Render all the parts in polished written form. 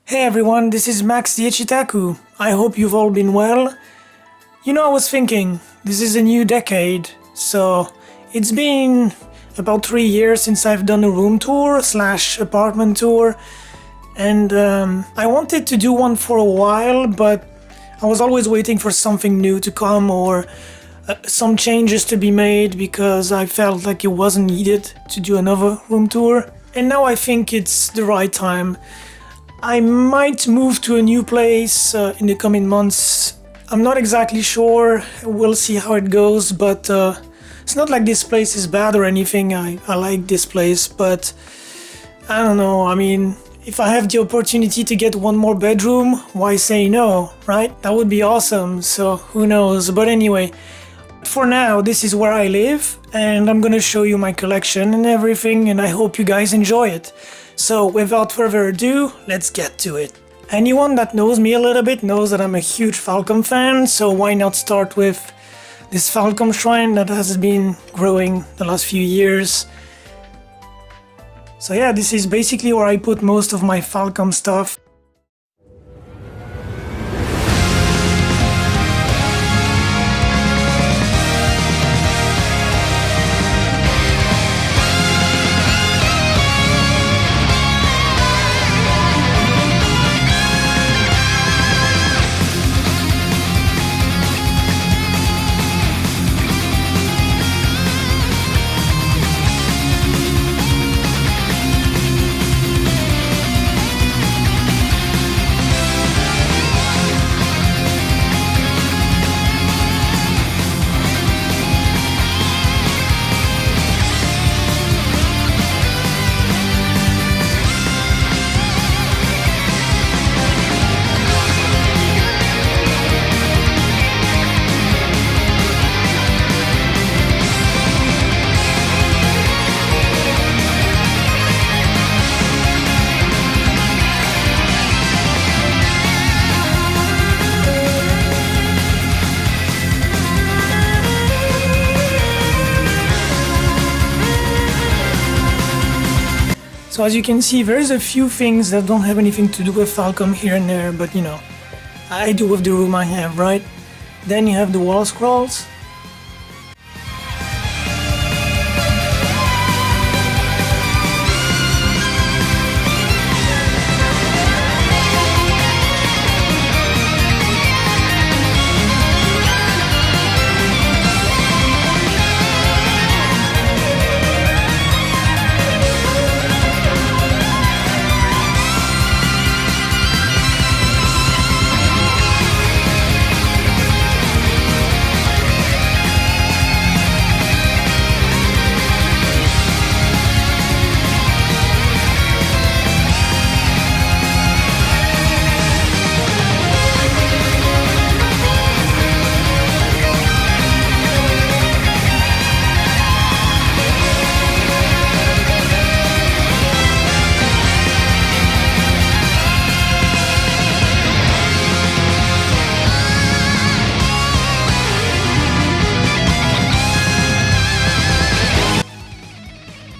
Hey everyone, this is Max the Otaku. I hope you've all been well. I was thinking, this is a new decade, so it's been about 3 years since I've done a room tour / apartment tour, and I wanted to do one for a while, but I was always waiting for something new to come or some changes to be made because I felt like it wasn't needed to do another room tour. And now I think it's the right time. I might move to a new place in the coming months. I'm not exactly sure, we'll see how it goes, but it's not like this place is bad or anything. I like this place, but I don't know, if I have the opportunity to get one more bedroom, why say no, right? That would be awesome, so who knows. But anyway, for now, this is where I live, and I'm gonna show you my collection and everything, and I hope you guys enjoy it. So without further ado, let's get to it. Anyone that knows me a little bit knows that I'm a huge Falcom fan, so why not start with this Falcom shrine that has been growing the last few years. So yeah, this is basically where I put most of my Falcom stuff. So as you can see, there's a few things that don't have anything to do with Falcom here and there, but I do with the room I have, right? Then you have the wall scrolls.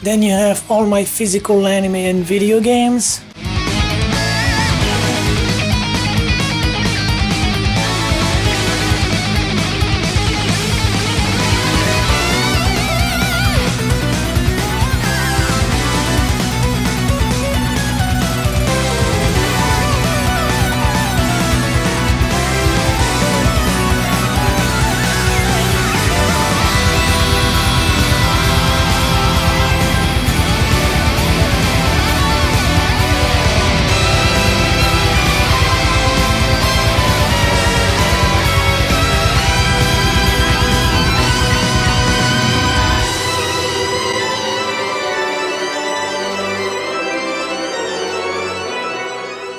Then you have all my physical anime and video games.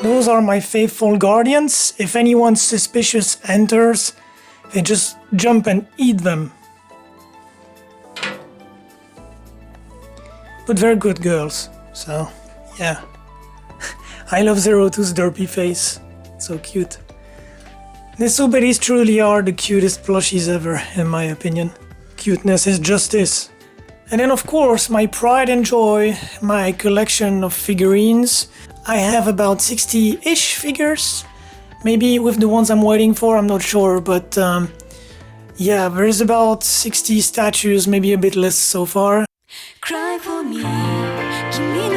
Those are my faithful guardians. If anyone suspicious enters, they just jump and eat them. But they're good girls, so yeah. I love Zerotu's derpy face, so cute. The Suberis truly are the cutest plushies ever, in my opinion. Cuteness is justice. And then of course, my pride and joy, my collection of figurines. I have about 60-ish figures. Maybe with the ones I'm waiting for, I'm not sure, but yeah, there's about 60 statues, maybe a bit less so far. Cry for me 君の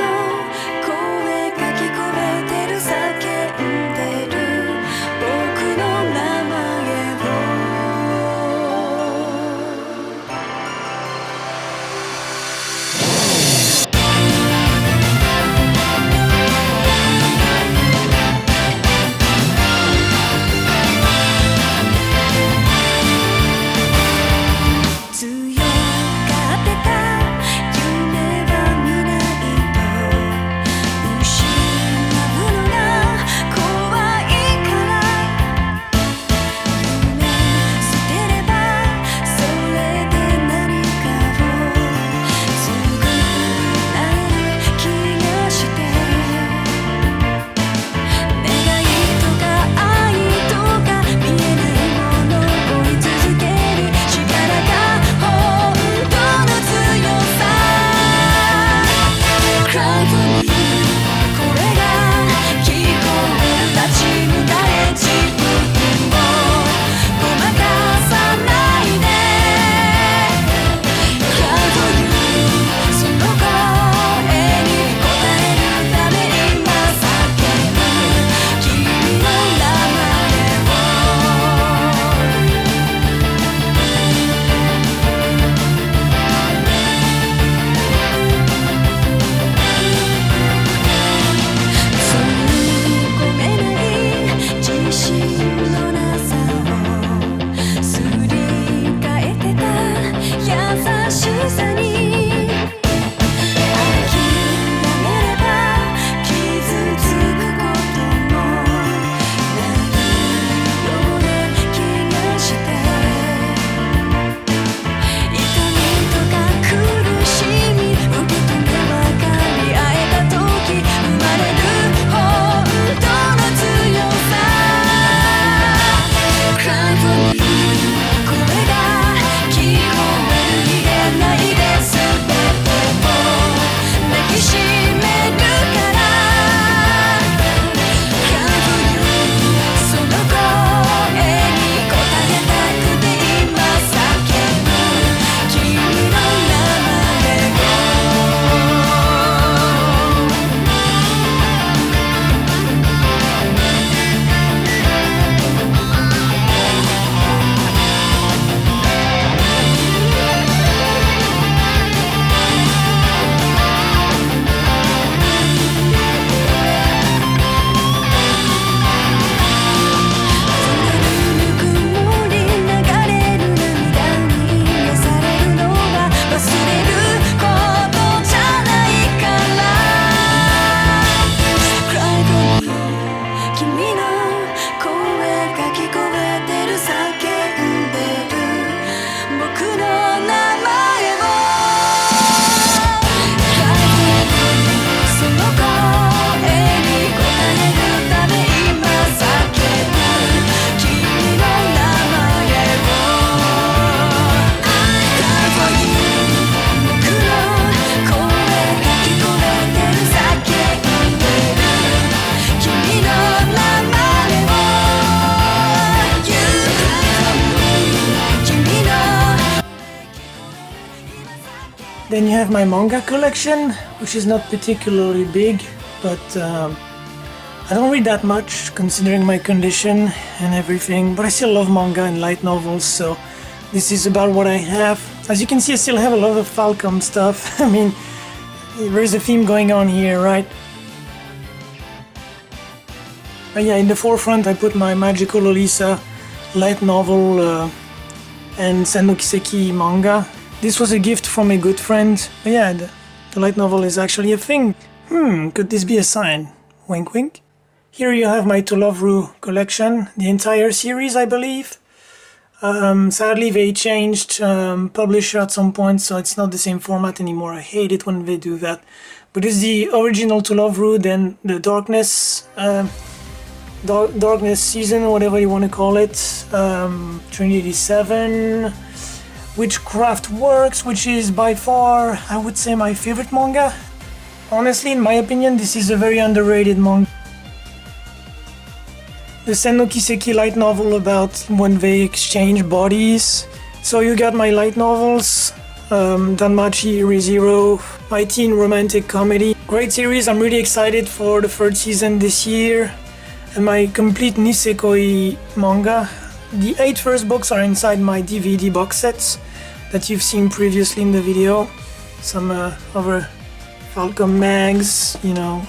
声が聞こえてる叫んでる僕の名前を強がってた夢は見ないと失うのが怖いから夢捨てればそれで何かを作れる気がして願いとか愛とか見えないものを追い続ける力が本当の強さ Cry for me 声が聞こえる立ち向かえ自分をごまかさないで Cry for you その声に応えるため今叫ぶ君の名前をそう込めない自信のなさをすり替えてた優しさに諦めれば傷つくこともないような気がして痛みとか苦しみ受け止め分かり合えた時生まれる本当の強さ Cry for me 声が聞こえる逃げないで全てを抱きしめるから Cry for you その声に応えたくて今叫ぶ君の名前を ぬくもり流れる涙に癒されるのは忘れることじゃないから Cry for me 君の声が聞こえてる叫んでる僕の名前を Cry for me その声に応えるため今叫ぶ君の名前を Cry for you 僕の声が聞こえてる叫んでる君の名前を You cry for me 君の Then you have my manga collection, which is not particularly big, but I don't read that much considering my condition and everything, but I still love manga and light novels, so this is about what I have. As you can see, I still have a lot of Falcom stuff. I mean, there's a theme going on here, right? But yeah, in the forefront I put my Magical Olisa light novel and Sanokiseki manga. This was a gift from a good friend. But yeah, the light novel is actually a thing. Could this be a sign? Wink wink. Here you have my To Love Ru collection, the entire series I believe. Sadly they changed publisher at some point, so it's not the same format anymore. I hate it when they do that. But it's the original To Love Ru, then the Darkness Darkness season, whatever you want to call it, Trinity 7, Witchcraft Works, which is by far, I would say, my favorite manga. Honestly, in my opinion, this is a very underrated manga. The Sen no Kiseki light novel about when they exchange bodies. So you got my light novels, Danmachi ReZero, my teen romantic comedy. Great series, I'm really excited for the third season this year. And my complete Nisekoi manga. The 8 first books are inside my DVD box sets that you've seen previously in the video. Some other Falcom mags, you know,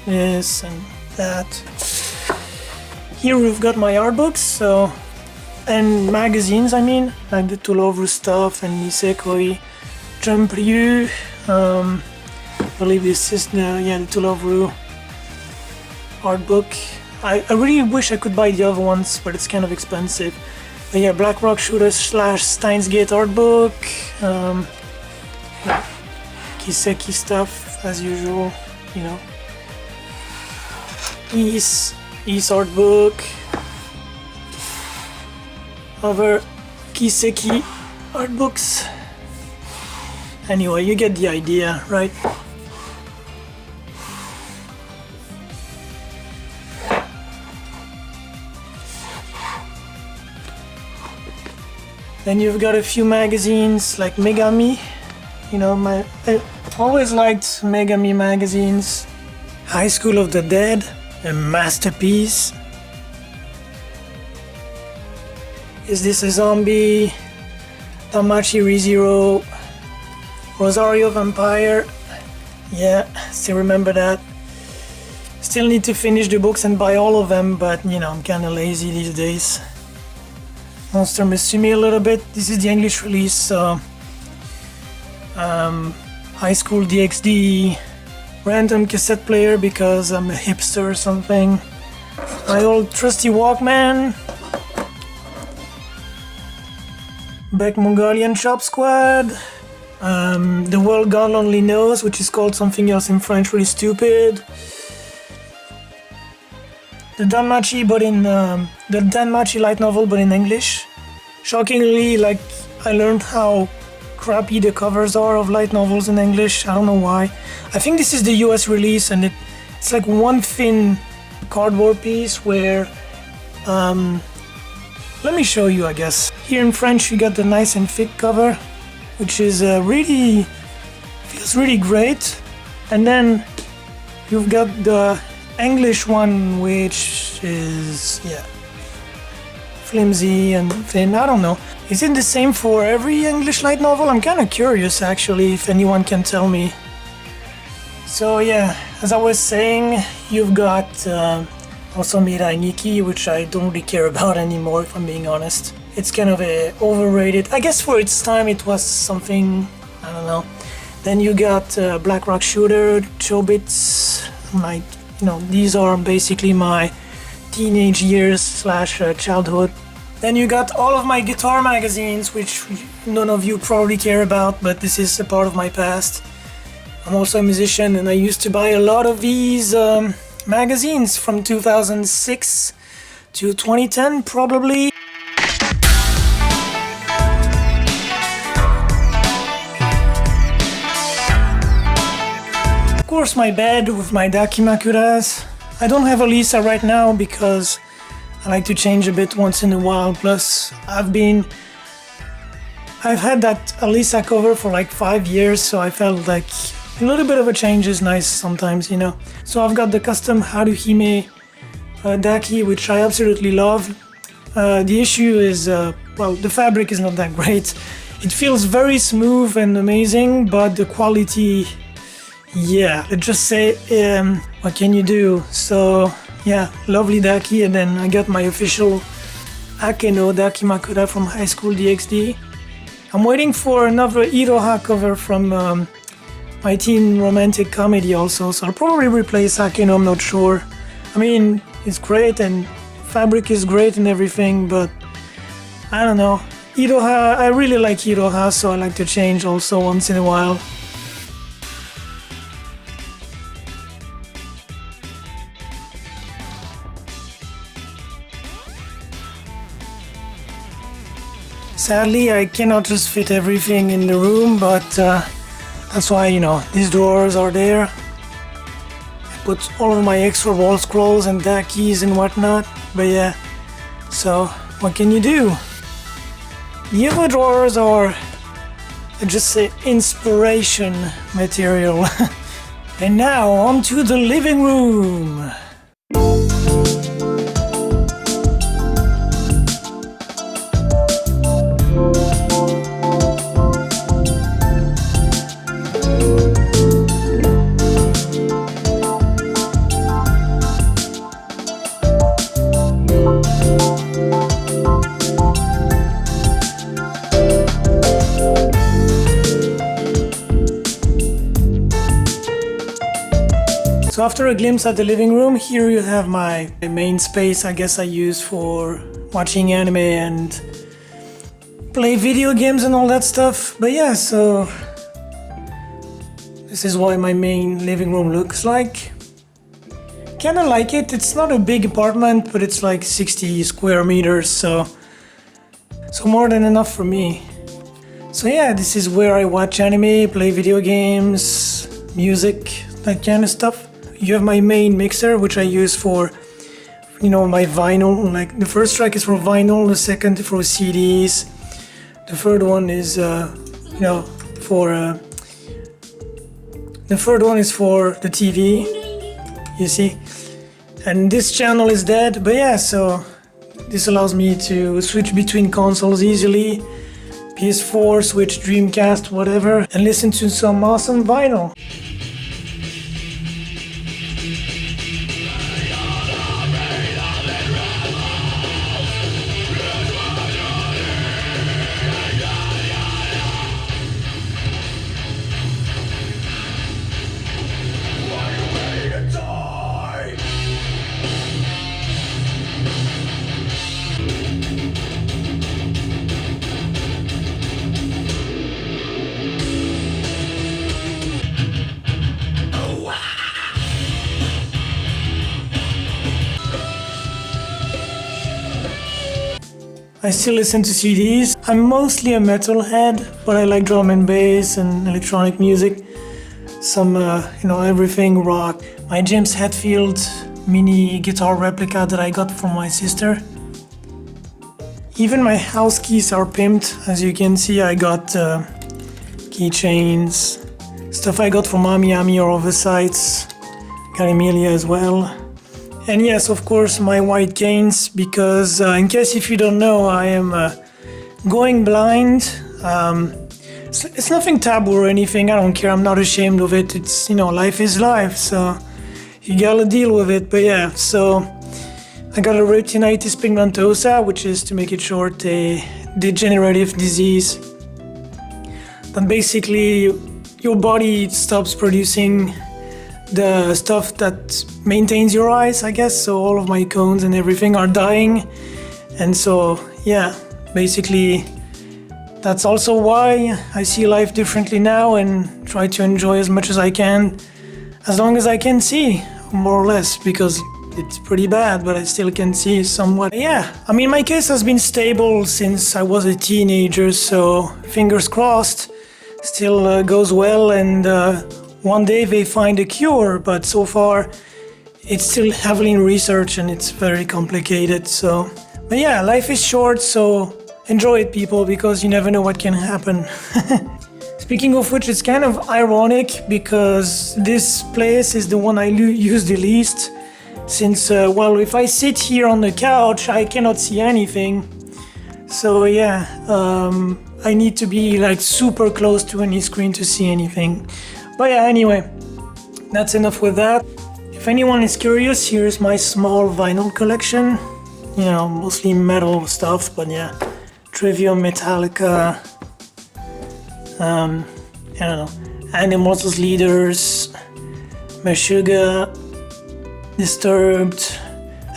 this and that. Here we've got my art books, so, and magazines, I mean, like the Tulovu stuff and Nisekoi, Jump Ryu. I believe this is the Tulovu art book. I really wish I could buy the other ones, but it's kind of expensive. But yeah, Black Rock Shooter / Steins Gate art book. Kiseki stuff as usual, you know. East art book. Other Kiseki art books. Anyway, you get the idea, right? Then you've got a few magazines like Megami. You know, I always liked Megami magazines. High School of the Dead, a masterpiece. Is This a Zombie? Danmachi ReZero, Rosario Vampire. Yeah, still remember that. Still need to finish the books and buy all of them, but you know, I'm kinda lazy these days. Monster Musume a little bit. This is the English release, so High School DxD, random cassette player because I'm a hipster or something. My old trusty Walkman. Beck Mongolian Shop Squad. The World God Only Knows, which is called something else in French, really stupid. The Danmachi, but in the Danmachi light novel, but in English. Shockingly, like, I learned how crappy the covers are of light novels in English. I don't know why. I think this is the US release, and it's like one thin cardboard piece where let me show you, I guess. Here in French you got the nice and thick cover, which is feels really great. And then you've got the English one, which is, yeah, flimsy and thin. I don't know. Is it the same for every English light novel? I'm kind of curious, actually, if anyone can tell me. So yeah, as I was saying, you've got also Mirai Nikki, which I don't really care about anymore, if I'm being honest. It's kind of overrated. I guess for its time it was something, I don't know. Then you got Black Rock Shooter, Chobits, like, you know, these are basically my teenage years / childhood. Then you got all of my guitar magazines, which none of you probably care about, but this is a part of my past. I'm also a musician, and I used to buy a lot of these magazines from 2006 to 2010 probably. Of course, my bed with my dakimakuras. I don't have a Lisa right now because I like to change a bit once in a while. Plus, I've had that Alisa cover for like 5 years, so I felt like a little bit of a change is nice sometimes, you know. So I've got the custom Haruhime Daki, which I absolutely love. The issue is, well, the fabric is not that great. It feels very smooth and amazing, but the quality, yeah, let's just say, what can you do? So yeah, lovely Daki, and then I got my official Akeno dakimakura from High School DxD. I'm waiting for another Iroha cover from my teen romantic comedy also, so I'll probably replace Akeno, I'm not sure. I mean, it's great and fabric is great and everything, but I don't know. Iroha, I really like Iroha, so I like to change also once in a while. Sadly, I cannot just fit everything in the room, but That's why, these drawers are there. I put all of my extra wall scrolls and dakis and whatnot. But yeah, so what can you do? The other drawers are just say inspiration material. And now on to the living room. So after a glimpse at the living room, here you have my main space I guess I use for watching anime and play video games and all that stuff. But yeah, so this is what my main living room looks like. Kinda like it. It's not a big apartment, but it's like 60 square meters, so more than enough for me. So yeah, this is where I watch anime, play video games, music, that kind of stuff. You have my main mixer, which I use for, my vinyl. Like the first track is for vinyl, the second for CDs, the third one is, the third one is for the TV. You see, and this channel is dead. But yeah, so this allows me to switch between consoles easily. PS4, Switch, Dreamcast, whatever, and listen to some awesome vinyl. I still listen to CDs. I'm mostly a metalhead, but I like drum and bass and electronic music. Some, everything rock. My James Hetfield mini guitar replica that I got from my sister. Even my house keys are pimped. As you can see, I got keychains, stuff I got from Ami or other sites. Got Emilia as well. And yes, of course, my white canes, because in case if you don't know, I am going blind. It's nothing taboo or anything, I don't care, I'm not ashamed of it. It's, life is life, so you gotta deal with it. But yeah, so I got a retinitis pigmentosa, which is, to make it short, a degenerative disease. That basically your body stops producing the stuff that maintains your eyes, I guess. So all of my cones and everything are dying. And so, yeah, basically that's also why I see life differently now and try to enjoy as much as I can, as long as I can see, more or less, because it's pretty bad, but I still can see somewhat. Yeah, my case has been stable since I was a teenager, so fingers crossed, still goes well, and one day they find a cure, but so far it's still heavily in research and it's very complicated. So, but yeah, life is short, so enjoy it, people, because you never know what can happen. Speaking of which, it's kind of ironic because this place is the one I use the least, since, if I sit here on the couch, I cannot see anything. So yeah, I need to be like super close to any screen to see anything. But yeah, anyway, that's enough with that. If anyone is curious, here's my small vinyl collection. Mostly metal stuff, but yeah. Trivium, Metallica, Animals as Leaders, Meshuggah, Disturbed.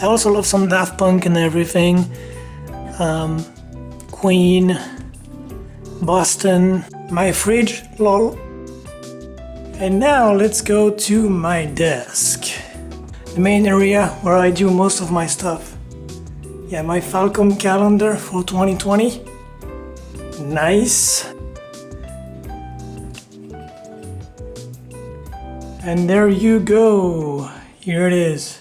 I also love some Daft Punk and everything. Queen, Boston, my fridge, lol. And now let's go to my desk. The main area where I do most of my stuff. Yeah, my Falcom calendar for 2020. Nice. And there you go. Here it is.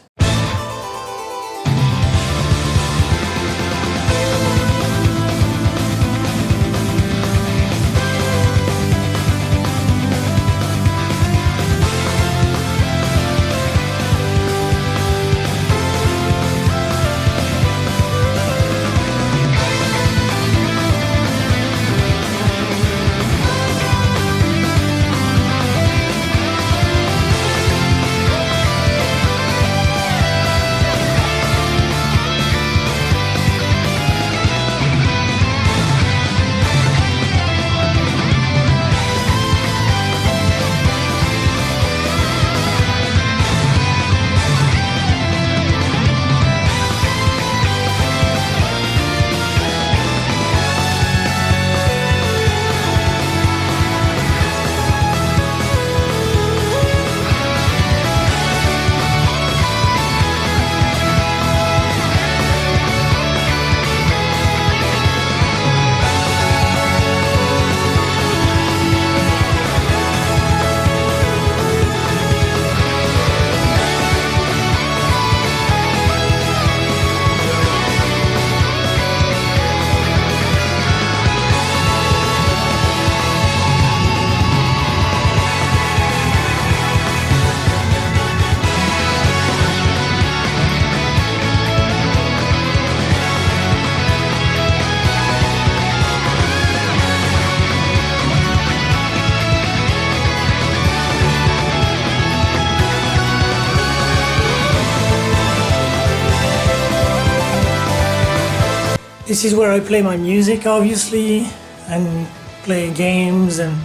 This is where I play my music, obviously, and play games and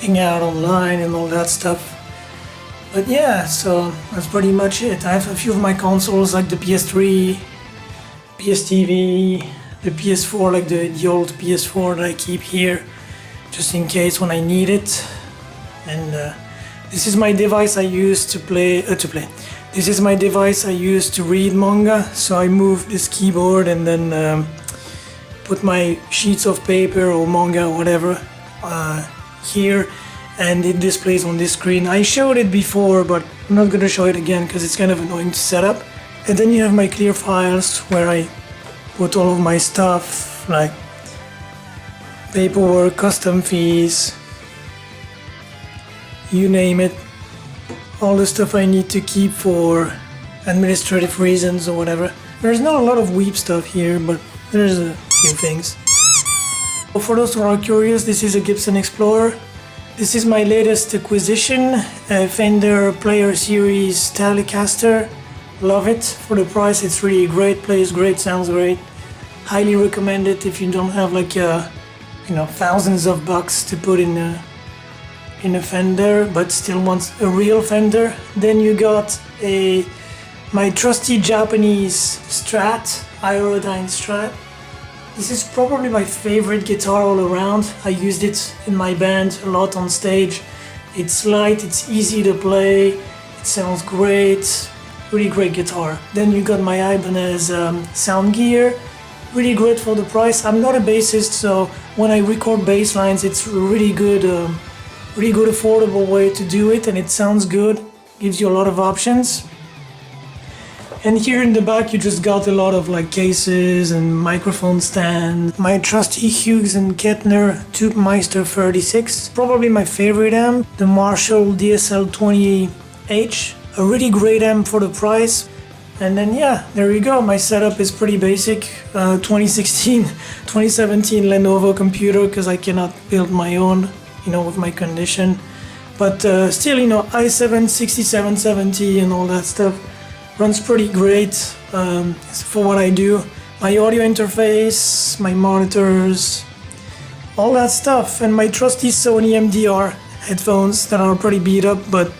hang out online and all that stuff. But yeah, so that's pretty much it. I have a few of my consoles like the PS3, PS TV, the PS4, like the old PS4 that I keep here, just in case when I need it. And this is my device I use to play. This is my device I use to read manga. So I move this keyboard and then put my sheets of paper or manga or whatever here, and it displays on this screen. I showed it before, but I'm not gonna show it again because it's kind of annoying to set up. And then you have my clear files where I put all of my stuff like paperwork, custom fees, you name it, all the stuff I need to keep for administrative reasons or whatever. There's not a lot of weep stuff here, but there's a few things. For those who are curious, this is a Gibson Explorer. This is my latest acquisition, a Fender Player Series Telecaster. Love it. For the price, it's really great, plays great, sounds great. Highly recommend it if you don't have like thousands of bucks to put in a Fender, but still want a real Fender. Then you got my trusty Japanese Strat, Aerodyne Strat. This is probably my favorite guitar all around. I used it in my band a lot on stage. It's light, it's easy to play, it sounds great, really great guitar. Then you got my Ibanez sound gear, really great for the price. I'm not a bassist, so when I record bass lines, it's a really good affordable way to do it, and it sounds good, gives you a lot of options. And here in the back you just got a lot of like cases and microphone stand. My trusty Hughes & Kettner Tubemeister 36, probably my favorite amp. The Marshall DSL-20H, a really great amp for the price. And then yeah, there you go, my setup is pretty basic. 2016, 2017 Lenovo computer, because I cannot build my own, with my condition. But still, i7 6770 and all that stuff. Runs pretty great for what I do. My audio interface, my monitors, all that stuff, and my trusty Sony MDR headphones that are pretty beat up, but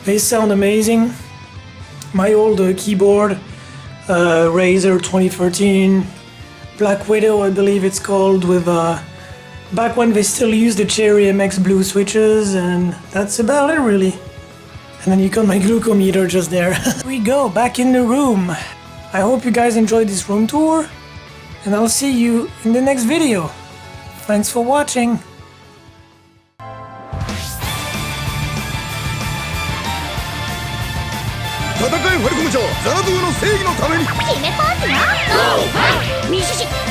they sound amazing. My old keyboard, Razer 2013, Black Widow I believe it's called, with back when they still used the Cherry MX Blue switches, and that's about it really. And then you got my glucometer just there. Here we go, back in the room. I hope you guys enjoyed this room tour, and I'll see you in the next video. Thanks for watching. 長ザラドゥの正義のために決めポーズよ。ゴー！ミシシ